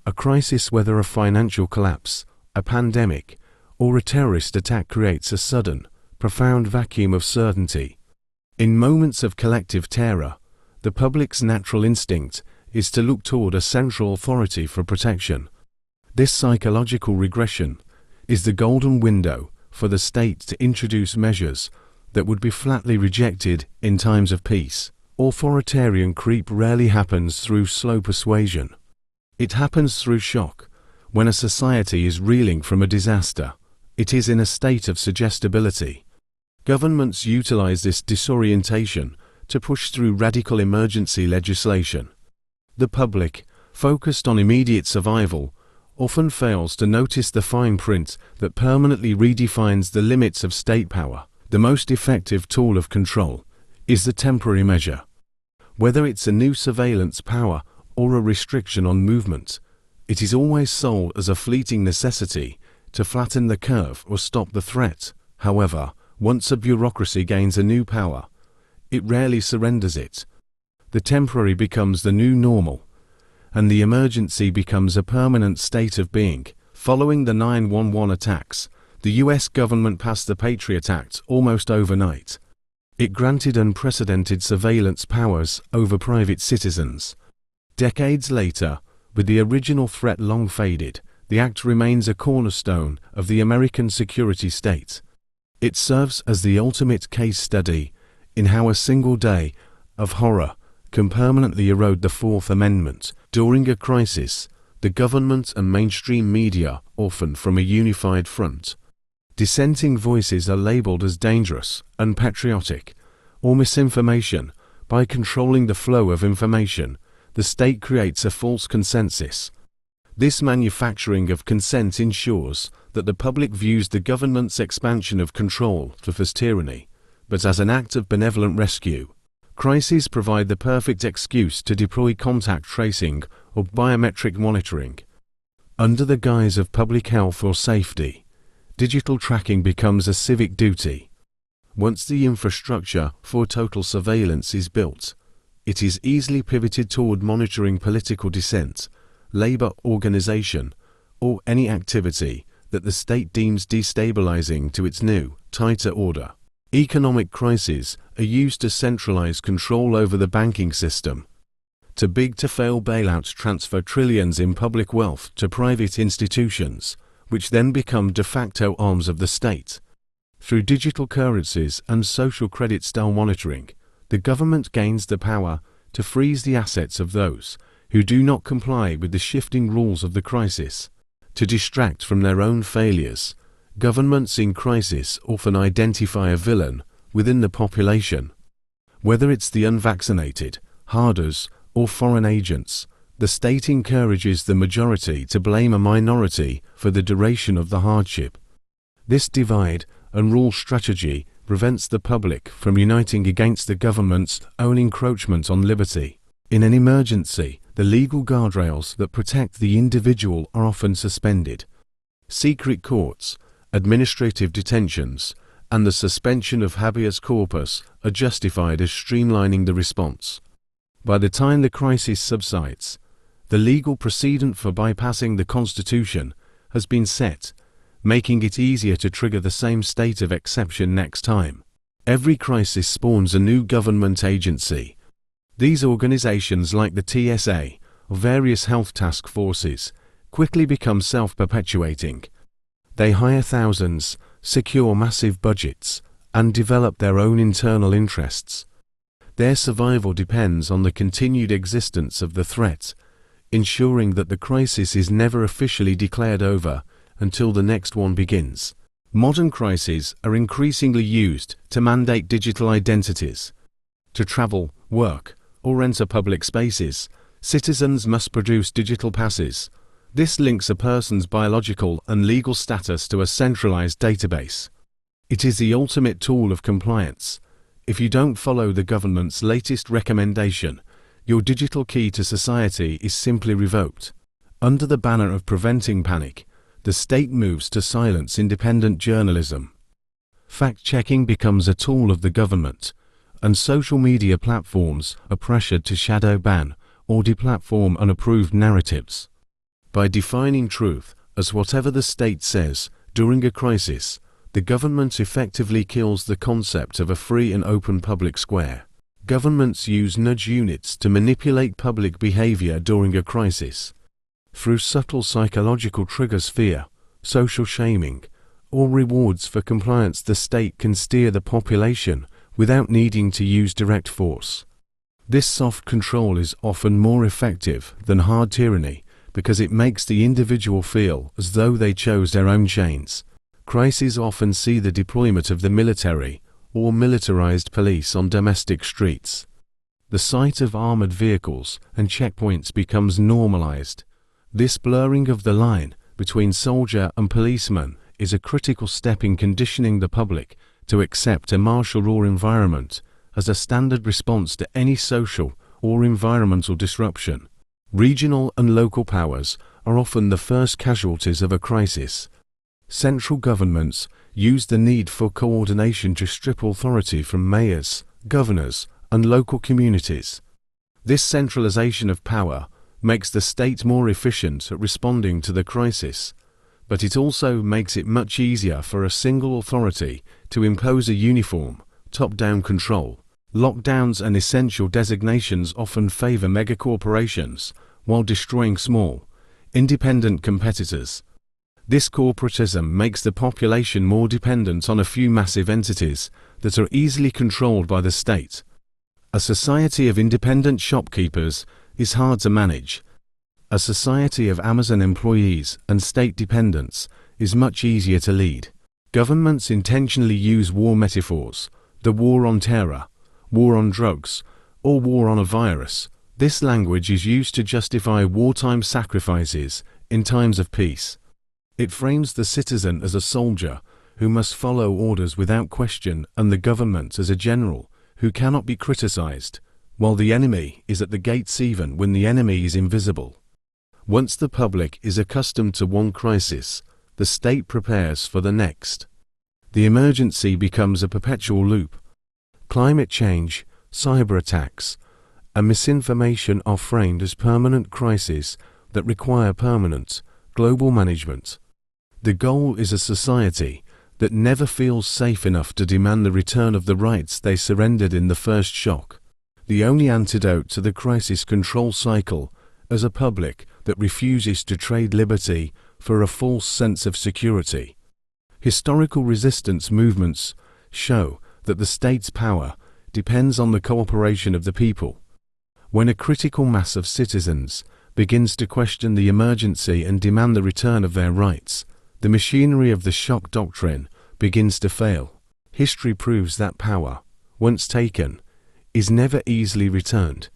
A crisis, whether a financial collapse, a pandemic, or a terrorist attack, creates a sudden, profound vacuum of certainty. In moments of collective terror, the public's natural instinct is to look toward a central authority for protection. This psychological regression is the golden window for the state to introduce measures that would be flatly rejected in times of peace. Authoritarian creep rarely happens through slow persuasion. It happens through shock. When a society is reeling from a disaster, it is in a state of suggestibility. Governments utilize this disorientation to push through radical emergency legislation. The public, focused on immediate survival, often fails to notice the fine print that permanently redefines the limits of state power. The most effective tool of control is the temporary measure. Whether it's a new surveillance power or a restriction on movement, it is always sold as a fleeting necessity to flatten the curve or stop the threat. However, once a bureaucracy gains a new power, it rarely surrenders it. The temporary becomes the new normal, and the emergency becomes a permanent state of being. Following the 9/11 attacks, the US government passed the Patriot Act almost overnight. It granted unprecedented surveillance powers over private citizens. Decades later, with the original threat long faded, the act remains a cornerstone of the American security state. It serves as the ultimate case study in how a single day of horror can permanently erode the Fourth Amendment. During a crisis, the government and mainstream media often from a unified front. Dissenting voices are labeled as dangerous, unpatriotic, or misinformation. By controlling the flow of information, the state creates a false consensus. This manufacturing of consent ensures that the public views the government's expansion of control not as tyranny, but as an act of benevolent rescue. Crises provide the perfect excuse to deploy contact tracing or biometric monitoring. Under the guise of public health or safety, digital tracking becomes a civic duty. Once the infrastructure for total surveillance is built, it is easily pivoted toward monitoring political dissent, labor organization, or any activity that the state deems destabilizing to its new, tighter order. Economic crises are used to centralize control over the banking system. Too big to fail bailouts transfer trillions in public wealth to private institutions, which then become de facto arms of the state. Through digital currencies and social credit-style monitoring, the government gains the power to freeze the assets of those who do not comply with the shifting rules of the crisis. To distract from their own failures, governments in crisis often identify a villain within the population. Whether it's the unvaccinated, herders, or foreign agents, the state encourages the majority to blame a minority for the duration of the hardship. This divide and rule strategy prevents the public from uniting against the government's own encroachment on liberty. In an emergency, the legal guardrails that protect the individual are often suspended. Secret courts, administrative detentions, and the suspension of habeas corpus are justified as streamlining the response. By the time the crisis subsides, the legal precedent for bypassing the Constitution has been set, making it easier to trigger the same state of exception next time. Every crisis spawns a new government agency. These organizations, like the TSA or various health task forces, quickly become self-perpetuating. They hire thousands, secure massive budgets, and develop their own internal interests. Their survival depends on the continued existence of the threat, ensuring that the crisis is never officially declared over until the next one begins. Modern crises are increasingly used to mandate digital identities. To travel, work, or enter public spaces, citizens must produce digital passes. This links a person's biological and legal status to a centralized database. It is the ultimate tool of compliance. If you don't follow the government's latest recommendation, your digital key to society is simply revoked. Under the banner of preventing panic, the state moves to silence independent journalism. Fact-checking becomes a tool of the government, and social media platforms are pressured to shadow ban or deplatform unapproved narratives. By defining truth as whatever the state says during a crisis, the government effectively kills the concept of a free and open public square. Governments use nudge units to manipulate public behavior during a crisis. Through subtle psychological triggers, fear, social shaming, or rewards for compliance, the state can steer the population without needing to use direct force. This soft control is often more effective than hard tyranny because it makes the individual feel as though they chose their own chains. Crises often see the deployment of the military or militarized police on domestic streets. The sight of armored vehicles and checkpoints becomes normalized. This blurring of the line between soldier and policeman is a critical step in conditioning the public to accept a martial law environment as a standard response to any social or environmental disruption. Regional and local powers are often the first casualties of a crisis. Central governments use the need for coordination to strip authority from mayors, governors, and local communities. This centralization of power makes the state more efficient at responding to the crisis, but it also makes it much easier for a single authority to impose a uniform, top-down control. Lockdowns and essential designations often favor megacorporations while destroying small, independent competitors. This corporatism makes the population more dependent on a few massive entities that are easily controlled by the state. A society of independent shopkeepers is hard to manage. A society of Amazon employees and state dependents is much easier to lead. Governments intentionally use war metaphors: the war on terror, war on drugs, or war on a virus. This language is used to justify wartime sacrifices in times of peace. It frames the citizen as a soldier who must follow orders without question, and the government as a general who cannot be criticized, while the enemy is at the gates even when the enemy is invisible. Once the public is accustomed to one crisis, the state prepares for the next. The emergency becomes a perpetual loop. Climate change, cyber attacks, and misinformation are framed as permanent crises that require permanent, global management. The goal is a society that never feels safe enough to demand the return of the rights they surrendered in the first shock. The only antidote to the crisis control cycle is a public that refuses to trade liberty for a false sense of security. Historical resistance movements show that the state's power depends on the cooperation of the people. When a critical mass of citizens begins to question the emergency and demand the return of their rights, the machinery of the shock doctrine begins to fail. History proves that power, once taken, is never easily returned.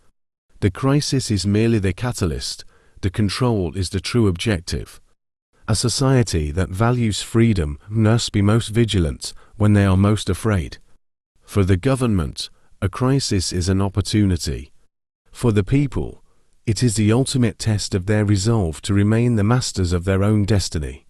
The crisis is merely the catalyst, the control is the true objective. A society that values freedom must be most vigilant when they are most afraid. For the government, a crisis is an opportunity. For the people, it is the ultimate test of their resolve to remain the masters of their own destiny.